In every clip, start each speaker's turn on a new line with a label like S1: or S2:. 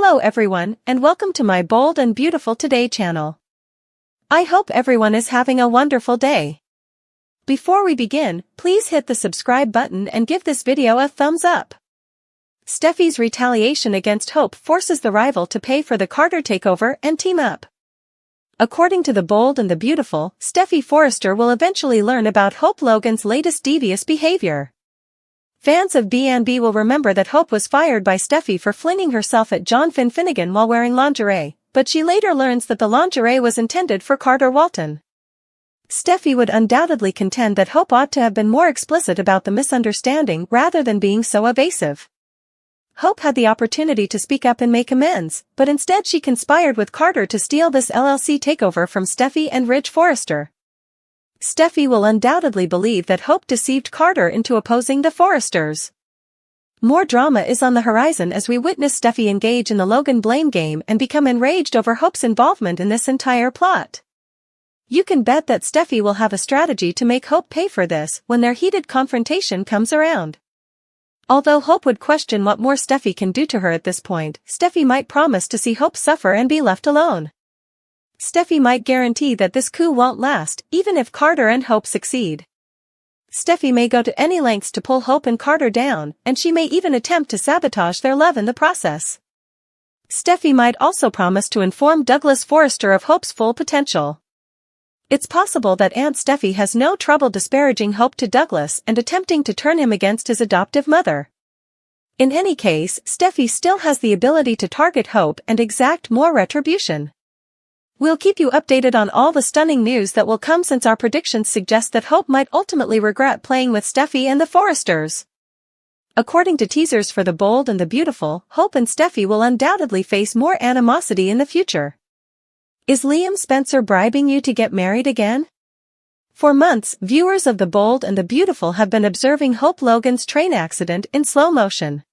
S1: Hello everyone, and welcome to my Bold and Beautiful Today channel. I hope everyone is having a wonderful day. Before we begin, please hit the subscribe button and give this video a thumbs up. Steffy's retaliation against Hope forces the rival to pay for the Carter takeover and team up. According to the Bold and the Beautiful, Steffy Forrester will eventually learn about Hope Logan's latest devious behavior. Fans of B&B will remember that Hope was fired by Steffy for flinging herself at John Finnegan while wearing lingerie, but she later learns that the lingerie was intended for Carter Walton. Steffy would undoubtedly contend that Hope ought to have been more explicit about the misunderstanding rather than being so evasive. Hope had the opportunity to speak up and make amends, but instead she conspired with Carter to steal this LLC takeover from Steffy and Ridge Forrester. Steffy will undoubtedly believe that Hope deceived Carter into opposing the Forresters. More drama is on the horizon as we witness Steffy engage in the Logan blame game and become enraged over Hope's involvement in this entire plot. You can bet that Steffy will have a strategy to make Hope pay for this when their heated confrontation comes around. Although Hope would question what more Steffy can do to her at this point, Steffy might promise to see Hope suffer and be left alone. Steffy might guarantee that this coup won't last, even if Carter and Hope succeed. Steffy may go to any lengths to pull Hope and Carter down, and she may even attempt to sabotage their love in the process. Steffy might also promise to inform Douglas Forrester of Hope's full potential. It's possible that Aunt Steffy has no trouble disparaging Hope to Douglas and attempting to turn him against his adoptive mother. In any case, Steffy still has the ability to target Hope and exact more retribution. We'll keep you updated on all the stunning news that will come since our predictions suggest that Hope might ultimately regret playing with Steffy and the Forresters. According to teasers for The Bold and the Beautiful, Hope and Steffy will undoubtedly face more animosity in the future. Is Liam Spencer bribing you to get married again? For months, viewers of The Bold and the Beautiful have been observing Hope Logan's train accident in slow motion.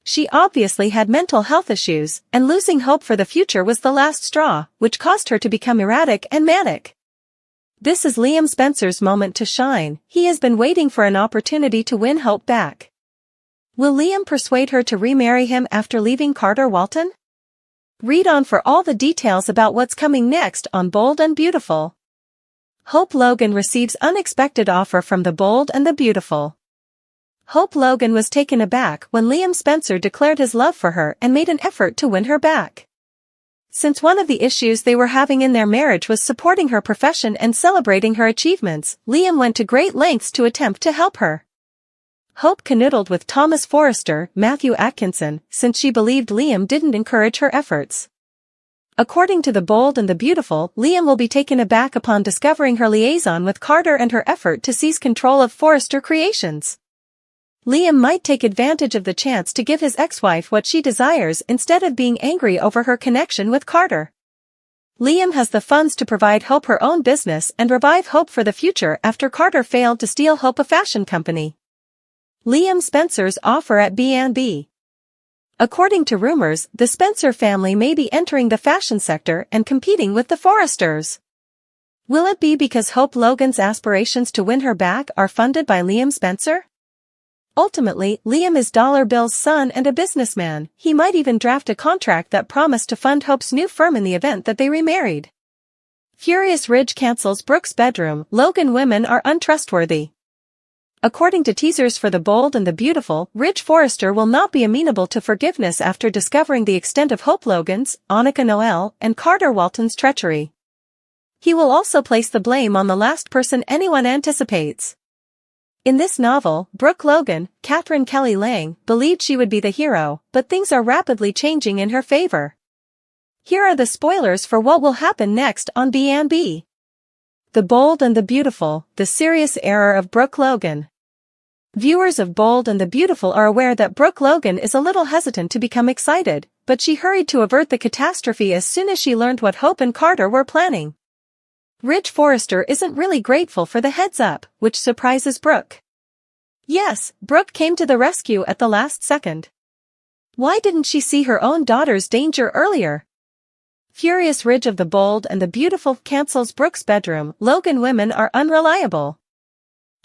S1: She obviously had mental health issues, and losing hope for the future was the last straw, which caused her to become erratic and manic. This is Liam Spencer's moment to shine. He has been waiting for an opportunity to win Hope back. Will Liam persuade her to remarry him after leaving Carter Walton? Read on for all the details about what's coming next on Bold and Beautiful. Hope Logan receives unexpected offer from The Bold and the Beautiful. Hope Logan was taken aback when Liam Spencer declared his love for her and made an effort to win her back. Since one of the issues they were having in their marriage was supporting her profession and celebrating her achievements, Liam went to great lengths to attempt to help her. Hope canoodled with Thomas Forrester, Matthew Atkinson, since she believed Liam didn't encourage her efforts. According to The Bold and the Beautiful, Liam will be taken aback upon discovering her liaison with Carter and her effort to seize control of Forrester Creations. Liam might take advantage of the chance to give his ex-wife what she desires instead of being angry over her connection with Carter. Liam has the funds to provide Hope her own business and revive Hope for the future after Carter failed to steal Hope a fashion company. Liam Spencer's offer at B&B. According to rumors, the Spencer family may be entering the fashion sector and competing with the Forresters. Will it be because Hope Logan's aspirations to win her back are funded by Liam Spencer? Ultimately, Liam is Dollar Bill's son and a businessman. He might even draft a contract that promised to fund Hope's new firm in the event that they remarried. Furious Ridge cancels Brooke's bedroom. Logan women are untrustworthy. According to teasers for The Bold and the Beautiful, Ridge Forrester will not be amenable to forgiveness after discovering the extent of Hope Logan's, Annika Noel, and Carter Walton's treachery. He will also place the blame on the last person anyone anticipates. In this novel, Brooke Logan, Catherine Kelly Lang, believed she would be the hero, but things are rapidly changing in her favor. Here are the spoilers for what will happen next on B&B. The Bold and the Beautiful, the serious error of Brooke Logan. Viewers of Bold and the Beautiful are aware that Brooke Logan is a little hesitant to become excited, but she hurried to avert the catastrophe as soon as she learned what Hope and Carter were planning. Ridge Forrester isn't really grateful for the heads-up, which surprises Brooke. Yes, Brooke came to the rescue at the last second. Why didn't she see her own daughter's danger earlier? Furious Ridge of The Bold and the Beautiful cancels Brooke's bedroom. Logan women are unreliable.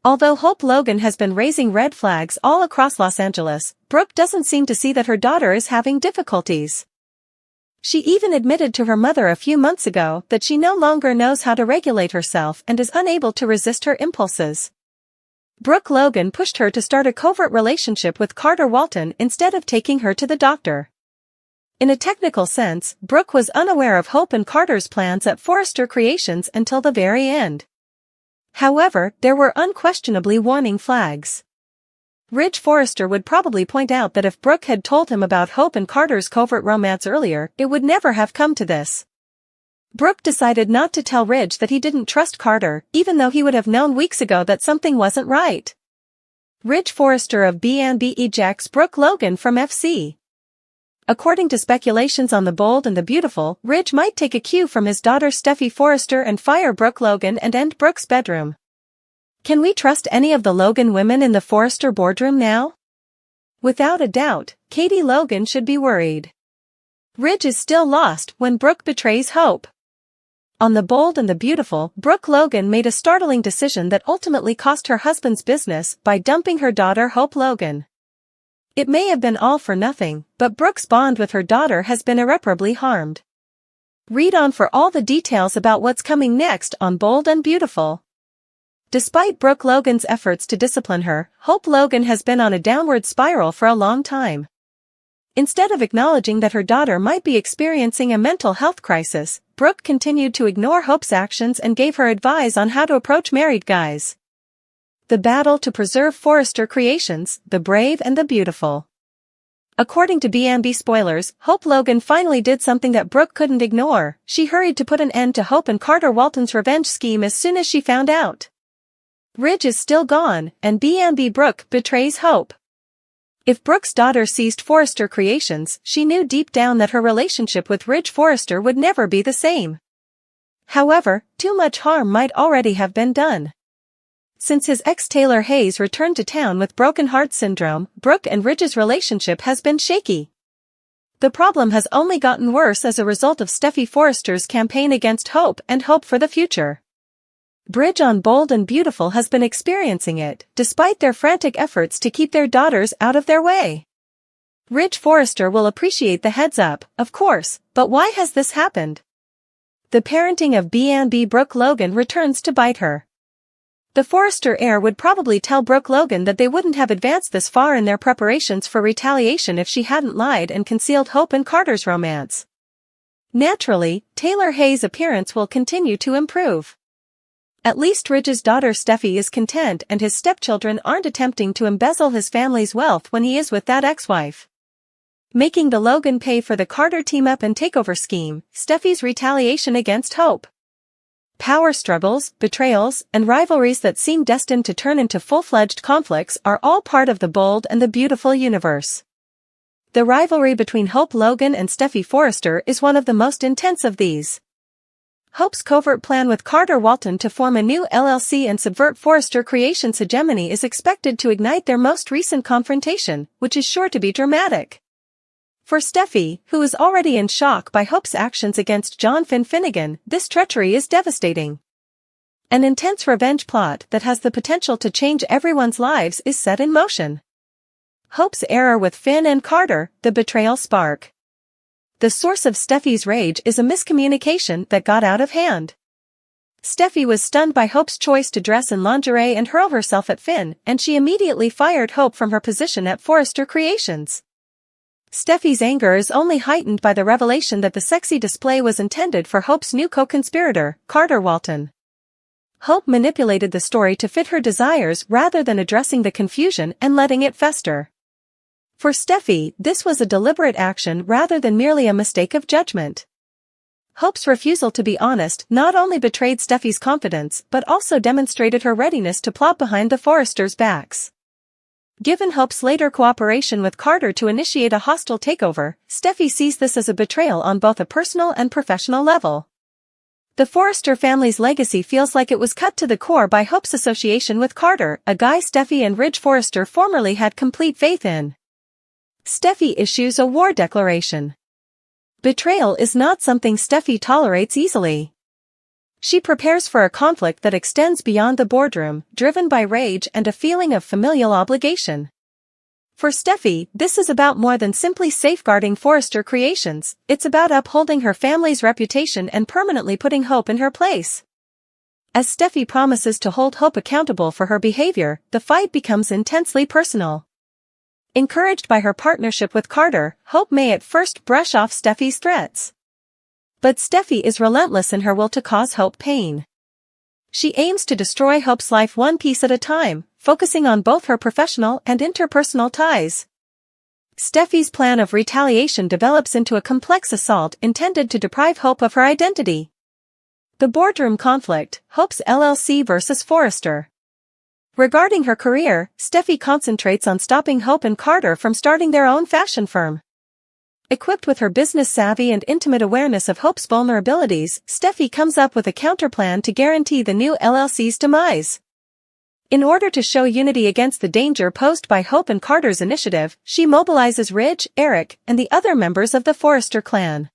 S1: Although Hope Logan has been raising red flags all across Los Angeles, Brooke doesn't seem to see that her daughter is having difficulties. She even admitted to her mother a few months ago that she no longer knows how to regulate herself and is unable to resist her impulses. Brooke Logan pushed her to start a covert relationship with Carter Walton instead of taking her to the doctor. In a technical sense, Brooke was unaware of Hope and Carter's plans at Forrester Creations until the very end. However, there were unquestionably warning flags. Ridge Forrester would probably point out that if Brooke had told him about Hope and Carter's covert romance earlier, it would never have come to this. Brooke decided not to tell Ridge that he didn't trust Carter, even though he would have known weeks ago that something wasn't right. Ridge Forrester of B&B ejects Brooke Logan from FC. According to speculations on The Bold and the Beautiful, Ridge might take a cue from his daughter Steffy Forrester and fire Brooke Logan and end Brooke's bedroom. Can we trust any of the Logan women in the Forrester boardroom now? Without a doubt, Katie Logan should be worried. Ridge is still lost when Brooke betrays Hope. On The Bold and the Beautiful, Brooke Logan made a startling decision that ultimately cost her husband's business by dumping her daughter Hope Logan. It may have been all for nothing, but Brooke's bond with her daughter has been irreparably harmed. Read on for all the details about what's coming next on Bold and Beautiful. Despite Brooke Logan's efforts to discipline her, Hope Logan has been on a downward spiral for a long time. Instead of acknowledging that her daughter might be experiencing a mental health crisis, Brooke continued to ignore Hope's actions and gave her advice on how to approach married guys. The battle to preserve Forrester Creations, the brave and the beautiful. According to B&B spoilers, Hope Logan finally did something that Brooke couldn't ignore. She hurried to put an end to Hope and Carter Walton's revenge scheme as soon as she found out. Ridge is still gone, and B&B Brooke betrays Hope. If Brooke's daughter ceased Forrester Creations, she knew deep down that her relationship with Ridge Forrester would never be the same. However, too much harm might already have been done. Since his ex Taylor Hayes returned to town with broken heart syndrome, Brooke and Ridge's relationship has been shaky. The problem has only gotten worse as a result of Steffy Forrester's campaign against Hope and hope for the future. Ridge on Bold and Beautiful has been experiencing it, despite their frantic efforts to keep their daughters out of their way. Ridge Forrester will appreciate the heads up, of course, but why has this happened? The parenting of B&B Brooke Logan returns to bite her. The Forrester heir would probably tell Brooke Logan that they wouldn't have advanced this far in their preparations for retaliation if she hadn't lied and concealed Hope and Carter's romance. Naturally, Taylor Hayes' appearance will continue to improve. At least Ridge's daughter Steffy is content and his stepchildren aren't attempting to embezzle his family's wealth when he is with that ex-wife. Making the Logan pay for the Carter team-up and takeover scheme, Steffy's retaliation against Hope. Power struggles, betrayals, and rivalries that seem destined to turn into full-fledged conflicts are all part of the Bold and the Beautiful universe. The rivalry between Hope Logan and Steffy Forrester is one of the most intense of these. Hope's covert plan with Carter Walton to form a new LLC and subvert Forrester Creations' hegemony is expected to ignite their most recent confrontation, which is sure to be dramatic. For Steffy, who is already in shock by Hope's actions against John Finnegan, this treachery is devastating. An intense revenge plot that has the potential to change everyone's lives is set in motion. Hope's error with Finn and Carter, the betrayal spark. The source of Steffy's rage is a miscommunication that got out of hand. Steffy was stunned by Hope's choice to dress in lingerie and hurl herself at Finn, and she immediately fired Hope from her position at Forrester Creations. Steffy's anger is only heightened by the revelation that the sexy display was intended for Hope's new co-conspirator, Carter Walton. Hope manipulated the story to fit her desires rather than addressing the confusion and letting it fester. For Steffy, this was a deliberate action rather than merely a mistake of judgment. Hope's refusal to be honest not only betrayed Steffy's confidence but also demonstrated her readiness to plot behind the Forresters' backs. Given Hope's later cooperation with Carter to initiate a hostile takeover, Steffy sees this as a betrayal on both a personal and professional level. The Forrester family's legacy feels like it was cut to the core by Hope's association with Carter, a guy Steffy and Ridge Forrester formerly had complete faith in. Steffy issues a war declaration. Betrayal is not something Steffy tolerates easily. She prepares for a conflict that extends beyond the boardroom, driven by rage and a feeling of familial obligation. For Steffy, this is about more than simply safeguarding Forrester creations, it's about upholding her family's reputation and permanently putting Hope in her place. As Steffy promises to hold Hope accountable for her behavior, the fight becomes intensely personal. Encouraged by her partnership with Carter, Hope may at first brush off Steffy's threats. But Steffy is relentless in her will to cause Hope pain. She aims to destroy Hope's life one piece at a time, focusing on both her professional and interpersonal ties. Steffy's plan of retaliation develops into a complex assault intended to deprive Hope of her identity. The boardroom conflict, Hope's LLC versus Forrester. Regarding her career, Steffy concentrates on stopping Hope and Carter from starting their own fashion firm. Equipped with her business savvy and intimate awareness of Hope's vulnerabilities, Steffy comes up with a counterplan to guarantee the new LLC's demise. In order to show unity against the danger posed by Hope and Carter's initiative, she mobilizes Ridge, Eric, and the other members of the Forrester clan.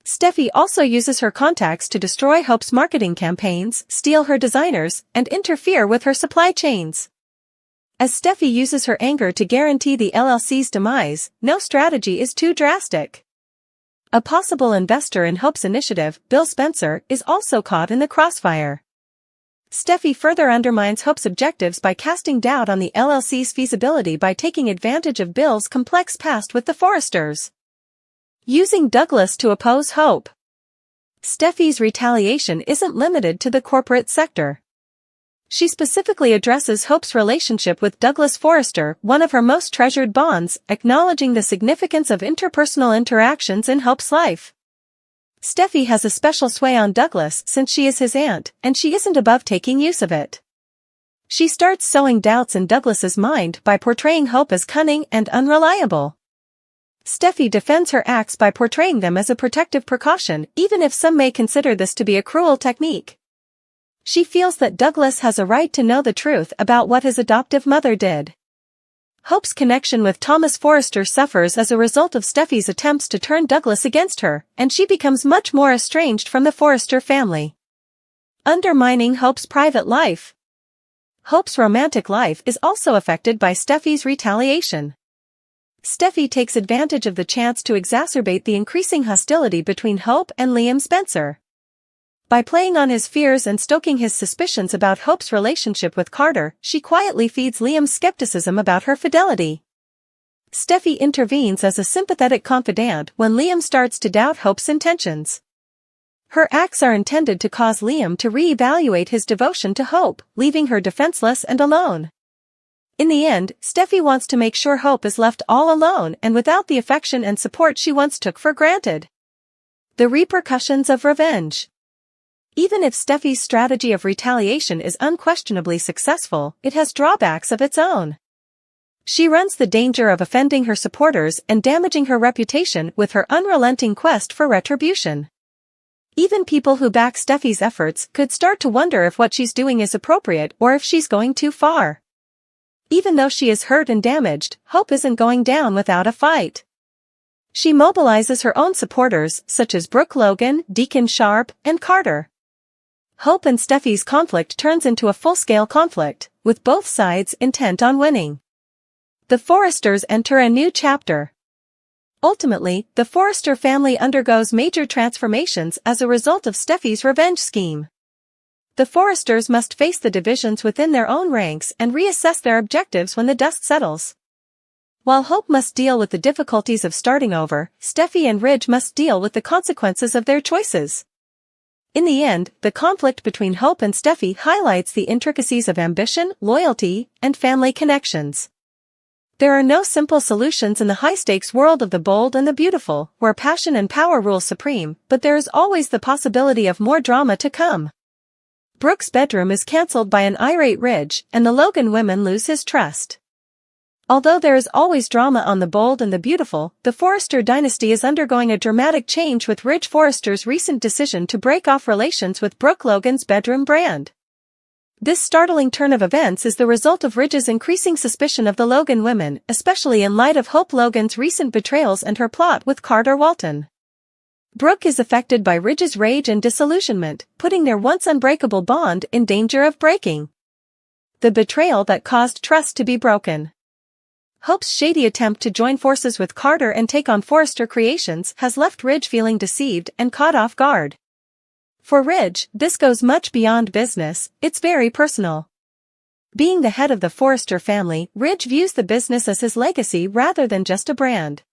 S1: Steffy also uses her contacts to destroy Hope's marketing campaigns, steal her designers, and interfere with her supply chains. As Steffy uses her anger to guarantee the LLC's demise, no strategy is too drastic. A possible investor in Hope's initiative, Bill Spencer, is also caught in the crossfire. Steffy further undermines Hope's objectives by casting doubt on the LLC's feasibility by taking advantage of Bill's complex past with the Forresters. Using Douglas to oppose Hope. Steffy's retaliation isn't limited to the corporate sector. She specifically addresses Hope's relationship with Douglas Forrester, one of her most treasured bonds, acknowledging the significance of interpersonal interactions in Hope's life. Steffy has a special sway on Douglas since she is his aunt, and she isn't above taking use of it. She starts sowing doubts in Douglas's mind by portraying Hope as cunning and unreliable. Steffy defends her acts by portraying them as a protective precaution, even if some may consider this to be a cruel technique. She feels that Douglas has a right to know the truth about what his adoptive mother did. Hope's connection with Thomas Forrester suffers as a result of Steffy's attempts to turn Douglas against her, and she becomes much more estranged from the Forrester family. Undermining Hope's private life. Hope's romantic life is also affected by Steffy's retaliation. Steffy takes advantage of the chance to exacerbate the increasing hostility between Hope and Liam Spencer. By playing on his fears and stoking his suspicions about Hope's relationship with Carter, she quietly feeds Liam's skepticism about her fidelity. Steffy intervenes as a sympathetic confidant when Liam starts to doubt Hope's intentions. Her acts are intended to cause Liam to re-evaluate his devotion to Hope, leaving her defenseless and alone. In the end, Steffy wants to make sure Hope is left all alone and without the affection and support she once took for granted. The repercussions of revenge. Even if Steffy's strategy of retaliation is unquestionably successful, it has drawbacks of its own. She runs the danger of offending her supporters and damaging her reputation with her unrelenting quest for retribution. Even people who back Steffy's efforts could start to wonder if what she's doing is appropriate or if she's going too far. Even though she is hurt and damaged, Hope isn't going down without a fight. She mobilizes her own supporters, such as Brooke Logan, Deacon Sharp, and Carter. Hope and Steffy's conflict turns into a full-scale conflict, with both sides intent on winning. The Forresters enter a new chapter. Ultimately, the Forrester family undergoes major transformations as a result of Steffy's revenge scheme. The Forresters must face the divisions within their own ranks and reassess their objectives when the dust settles. While Hope must deal with the difficulties of starting over, Steffy and Ridge must deal with the consequences of their choices. In the end, the conflict between Hope and Steffy highlights the intricacies of ambition, loyalty, and family connections. There are no simple solutions in the high-stakes world of the bold and the beautiful, where passion and power rule supreme, but there is always the possibility of more drama to come. Brooke's bedroom is cancelled by an irate Ridge, and the Logan women lose his trust. Although there is always drama on the bold and the beautiful, the Forrester dynasty is undergoing a dramatic change with Ridge Forrester's recent decision to break off relations with Brooke Logan's bedroom brand. This startling turn of events is the result of Ridge's increasing suspicion of the Logan women, especially in light of Hope Logan's recent betrayals and her plot with Carter Walton. Brooke is affected by Ridge's rage and disillusionment, putting their once unbreakable bond in danger of breaking. The betrayal that caused trust to be broken. Hope's shady attempt to join forces with Carter and take on Forrester Creations has left Ridge feeling deceived and caught off guard. For Ridge, this goes much beyond business, it's very personal. Being the head of the Forrester family, Ridge views the business as his legacy rather than just a brand.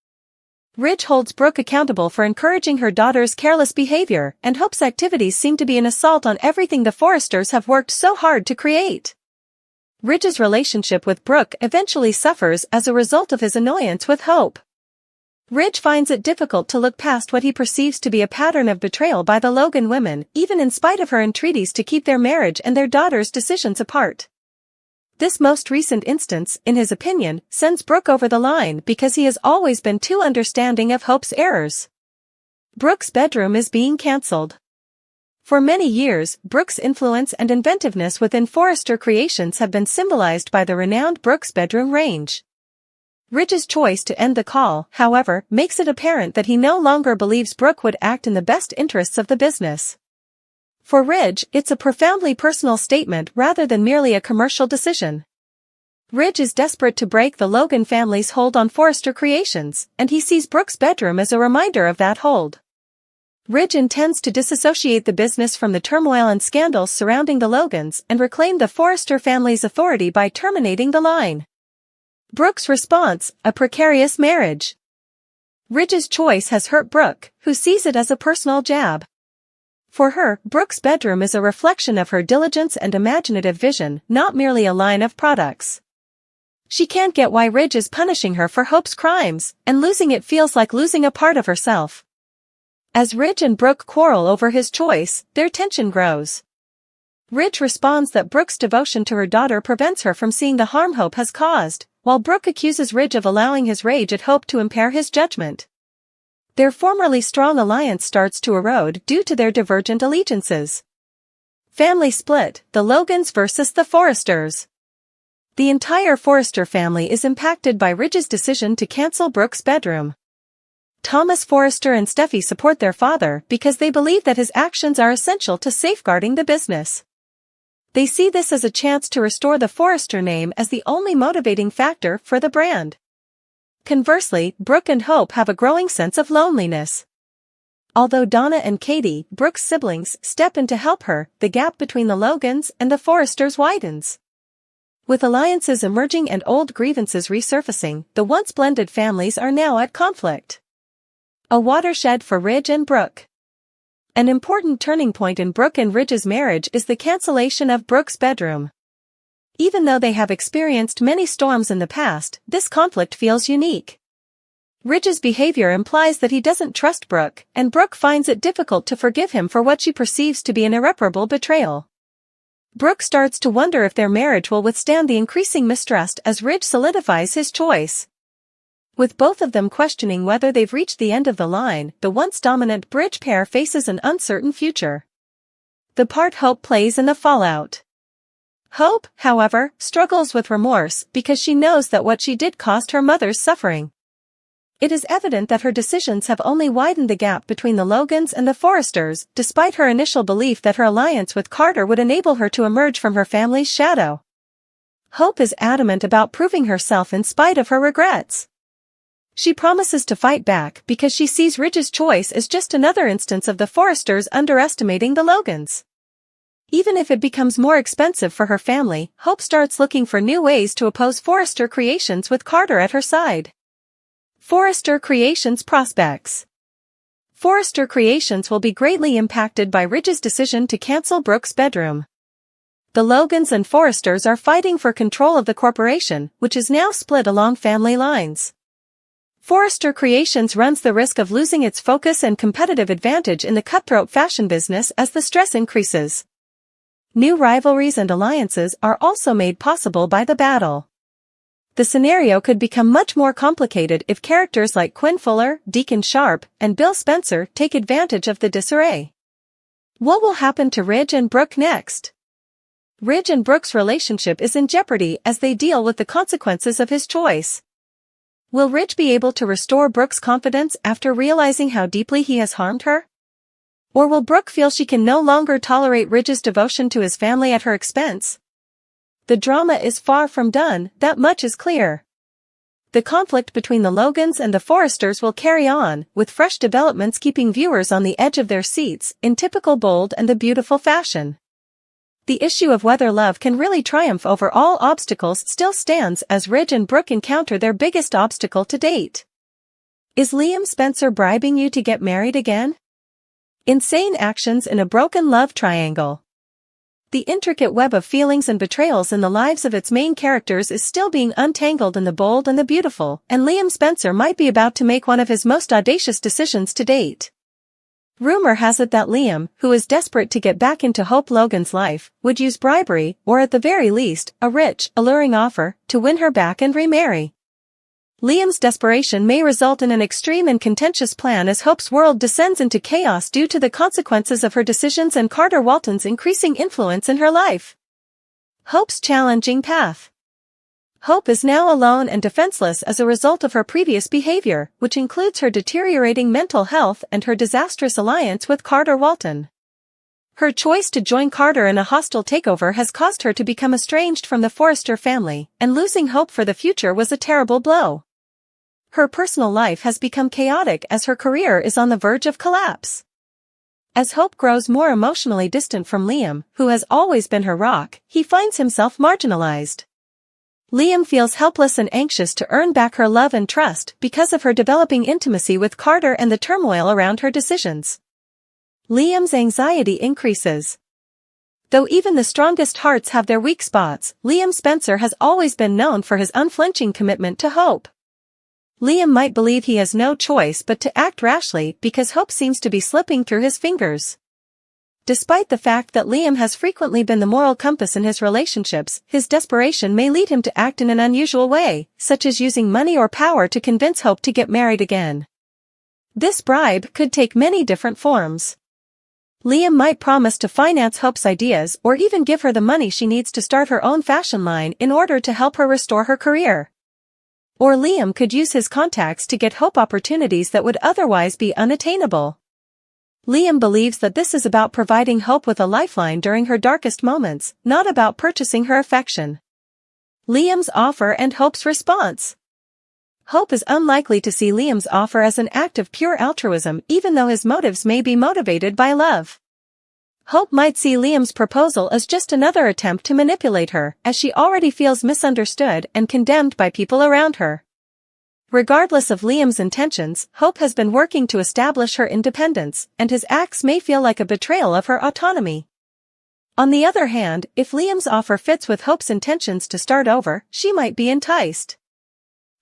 S1: Ridge holds Brooke accountable for encouraging her daughter's careless behavior, and Hope's activities seem to be an assault on everything the Forresters have worked so hard to create. Ridge's relationship with Brooke eventually suffers as a result of his annoyance with Hope. Ridge finds it difficult to look past what he perceives to be a pattern of betrayal by the Logan women, even in spite of her entreaties to keep their marriage and their daughter's decisions apart. This most recent instance, in his opinion, sends Brooke over the line because he has always been too understanding of Hope's errors. Brooke's bedroom is being cancelled. For many years, Brooke's influence and inventiveness within Forrester Creations have been symbolized by the renowned Brooke's bedroom range. Ridge's choice to end the call, however, makes it apparent that he no longer believes Brooke would act in the best interests of the business. For Ridge, it's a profoundly personal statement rather than merely a commercial decision. Ridge is desperate to break the Logan family's hold on Forrester Creations, and he sees Brooke's bedroom as a reminder of that hold. Ridge intends to disassociate the business from the turmoil and scandals surrounding the Logans and reclaim the Forrester family's authority by terminating the line. Brooke's response, a precarious marriage. Ridge's choice has hurt Brooke, who sees it as a personal jab. For her, Brooke's bedroom is a reflection of her diligence and imaginative vision, not merely a line of products. She can't get why Ridge is punishing her for Hope's crimes, and losing it feels like losing a part of herself. As Ridge and Brooke quarrel over his choice, their tension grows. Ridge responds that Brooke's devotion to her daughter prevents her from seeing the harm Hope has caused, while Brooke accuses Ridge of allowing his rage at Hope to impair his judgment. Their formerly strong alliance starts to erode due to their divergent allegiances. Family split, the Logans versus the Forresters. The entire Forrester family is impacted by Ridge's decision to cancel Brooke's bedroom. Thomas Forrester and Steffy support their father because they believe that his actions are essential to safeguarding the business. They see this as a chance to restore the Forrester name as the only motivating factor for the brand. Conversely, Brooke and Hope have a growing sense of loneliness. Although Donna and Katie, Brooke's siblings, step in to help her, the gap between the Logans and the Forresters widens. With alliances emerging and old grievances resurfacing, the once blended families are now at conflict. A watershed for Ridge and Brooke. An important turning point in Brooke and Ridge's marriage is the cancellation of Brooke's bedroom. Even though they have experienced many storms in the past, this conflict feels unique. Ridge's behavior implies that he doesn't trust Brooke, and Brooke finds it difficult to forgive him for what she perceives to be an irreparable betrayal. Brooke starts to wonder if their marriage will withstand the increasing mistrust as Ridge solidifies his choice. With both of them questioning whether they've reached the end of the line, the once dominant bridge pair faces an uncertain future. The part Hope plays in the fallout. Hope, however, struggles with remorse because she knows that what she did caused her mother's suffering. It is evident that her decisions have only widened the gap between the Logans and the Forresters, despite her initial belief that her alliance with Carter would enable her to emerge from her family's shadow. Hope is adamant about proving herself in spite of her regrets. She promises to fight back because she sees Ridge's choice as just another instance of the Forresters underestimating the Logans. Even if it becomes more expensive for her family, Hope starts looking for new ways to oppose Forrester Creations with Carter at her side. Forrester Creations prospects. Forrester Creations will be greatly impacted by Ridge's decision to cancel Brooke's bedroom. The Logans and Forresters are fighting for control of the corporation, which is now split along family lines. Forrester Creations runs the risk of losing its focus and competitive advantage in the cutthroat fashion business as the stress increases. New rivalries and alliances are also made possible by the battle. The scenario could become much more complicated if characters like Quinn Fuller, Deacon Sharp, and Bill Spencer take advantage of the disarray. What will happen to Ridge and Brooke next? Ridge and Brooke's relationship is in jeopardy as they deal with the consequences of his choice. Will Ridge be able to restore Brooke's confidence after realizing how deeply he has harmed her? Or will Brooke feel she can no longer tolerate Ridge's devotion to his family at her expense? The drama is far from done, that much is clear. the conflict between the Logans and the Forresters will carry on, with fresh developments keeping viewers on the edge of their seats, in typical Bold and the Beautiful fashion. The issue of whether love can really triumph over all obstacles still stands as Ridge and Brooke encounter their biggest obstacle to date. Is Liam Spencer bribing you to get married again? Insane actions in a broken love triangle. The intricate web of feelings and betrayals in the lives of its main characters is still being untangled in The Bold and the Beautiful, and Liam Spencer might be about to make one of his most audacious decisions to date. Rumor has it that Liam, who is desperate to get back into Hope Logan's life, would use bribery, or at the very least, a rich, alluring offer, to win her back and remarry. Liam's desperation may result in an extreme and contentious plan as Hope's world descends into chaos due to the consequences of her decisions and Carter Walton's increasing influence in her life. Hope's challenging path. Hope is now alone and defenseless as a result of her previous behavior, which includes her deteriorating mental health and her disastrous alliance with Carter Walton. Her choice to join Carter in a hostile takeover has caused her to become estranged from the Forrester family, and losing hope for the future was a terrible blow. Her personal life has become chaotic as her career is on the verge of collapse. As Hope grows more emotionally distant from Liam, who has always been her rock, he finds himself marginalized. Liam feels helpless and anxious to earn back her love and trust because of her developing intimacy with Carter and the turmoil around her decisions. Liam's anxiety increases. Though even the strongest hearts have their weak spots, Liam Spencer has always been known for his unflinching commitment to Hope. Liam might believe he has no choice but to act rashly because Hope seems to be slipping through his fingers. Despite the fact that Liam has frequently been the moral compass in his relationships, his desperation may lead him to act in an unusual way, such as using money or power to convince Hope to get married again. This bribe could take many different forms. Liam might promise to finance Hope's ideas or even give her the money she needs to start her own fashion line in order to help her restore her career. Or Liam could use his contacts to get Hope opportunities that would otherwise be unattainable. Liam believes that this is about providing Hope with a lifeline during her darkest moments, not about purchasing her affection. Liam's offer and Hope's response. Hope is unlikely to see Liam's offer as an act of pure altruism even though his motives may be motivated by love. Hope might see Liam's proposal as just another attempt to manipulate her, as she already feels misunderstood and condemned by people around her. Regardless of Liam's intentions, Hope has been working to establish her independence, and his acts may feel like a betrayal of her autonomy. On the other hand, if Liam's offer fits with Hope's intentions to start over, she might be enticed.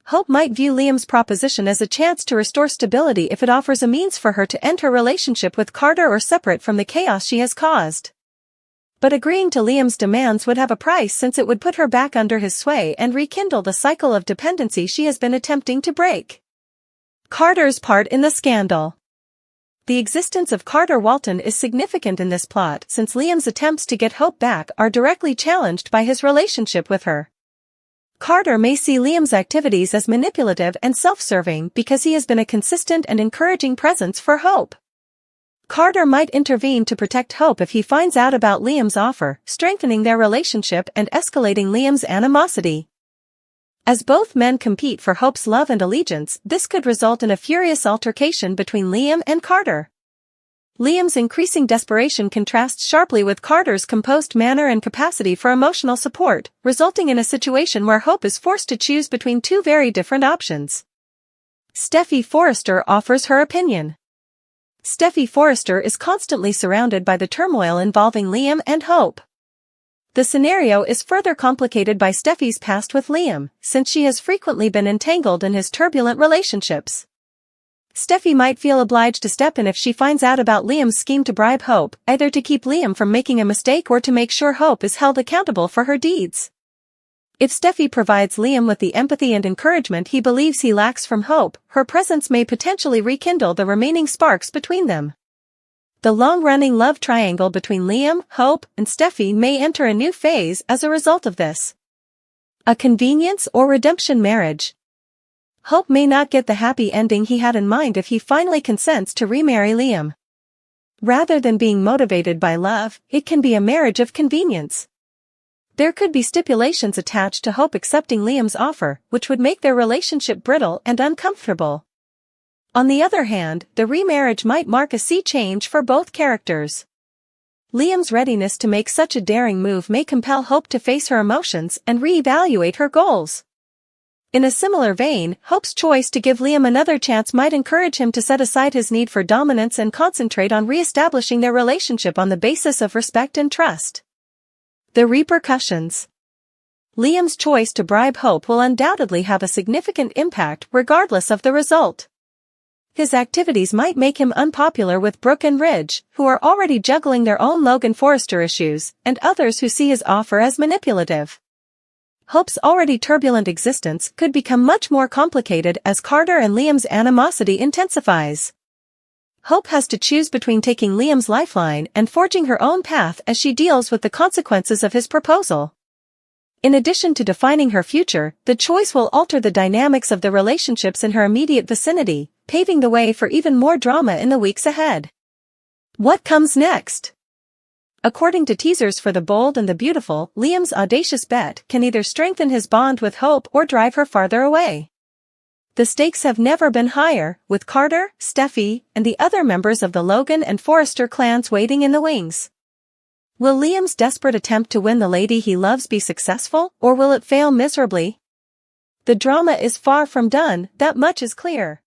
S1: Hope might view Liam's proposition as a chance to restore stability if it offers a means for her to end her relationship with Carter or separate from the chaos she has caused. But agreeing to Liam's demands would have a price since it would put her back under his sway and rekindle the cycle of dependency she has been attempting to break. Carter's part in the scandal. The existence of Carter Walton is significant in this plot since Liam's attempts to get Hope back are directly challenged by his relationship with her. Carter may see Liam's activities as manipulative and self-serving because he has been a consistent and encouraging presence for Hope. Carter might intervene to protect Hope if he finds out about Liam's offer, strengthening their relationship and escalating Liam's animosity. As both men compete for Hope's love and allegiance, this could result in a furious altercation between Liam and Carter. Liam's increasing desperation contrasts sharply with Carter's composed manner and capacity for emotional support, resulting in a situation where Hope is forced to choose between two very different options. Steffy Forrester offers her opinion. Steffy Forrester is constantly surrounded by the turmoil involving Liam and Hope. The scenario is further complicated by Steffy's past with Liam, since she has frequently been entangled in his turbulent relationships. Steffy might feel obliged to step in if she finds out about Liam's scheme to bribe Hope, either to keep Liam from making a mistake or to make sure Hope is held accountable for her deeds. If Steffy provides Liam with the empathy and encouragement he believes he lacks from Hope, her presence may potentially rekindle the remaining sparks between them. The long-running love triangle between Liam, Hope, and Steffy may enter a new phase as a result of this. A convenience or redemption marriage. Hope may not get the happy ending he had in mind if he finally consents to remarry Liam. Rather than being motivated by love, it can be a marriage of convenience. There could be stipulations attached to Hope accepting Liam's offer, which would make their relationship brittle and uncomfortable. On the other hand, the remarriage might mark a sea change for both characters. Liam's readiness to make such a daring move may compel Hope to face her emotions and reevaluate her goals. In a similar vein, Hope's choice to give Liam another chance might encourage him to set aside his need for dominance and concentrate on re-establishing their relationship on the basis of respect and trust. The repercussions. Liam's choice to bribe Hope will undoubtedly have a significant impact regardless of the result. His activities might make him unpopular with Brooke and Ridge, who are already juggling their own Logan Forrester issues, and others who see his offer as manipulative. Hope's already turbulent existence could become much more complicated as Carter and Liam's animosity intensifies. Hope has to choose between taking Liam's lifeline and forging her own path as she deals with the consequences of his proposal. In addition to defining her future, the choice will alter the dynamics of the relationships in her immediate vicinity, paving the way for even more drama in the weeks ahead. What comes next? According to teasers for The Bold and the Beautiful, Liam's audacious bet can either strengthen his bond with Hope or drive her farther away. The stakes have never been higher, with Carter, Steffy, and the other members of the Logan and Forrester clans waiting in the wings. Will Liam's desperate attempt to win the lady he loves be successful, or will it fail miserably? The drama is far from done, that much is clear.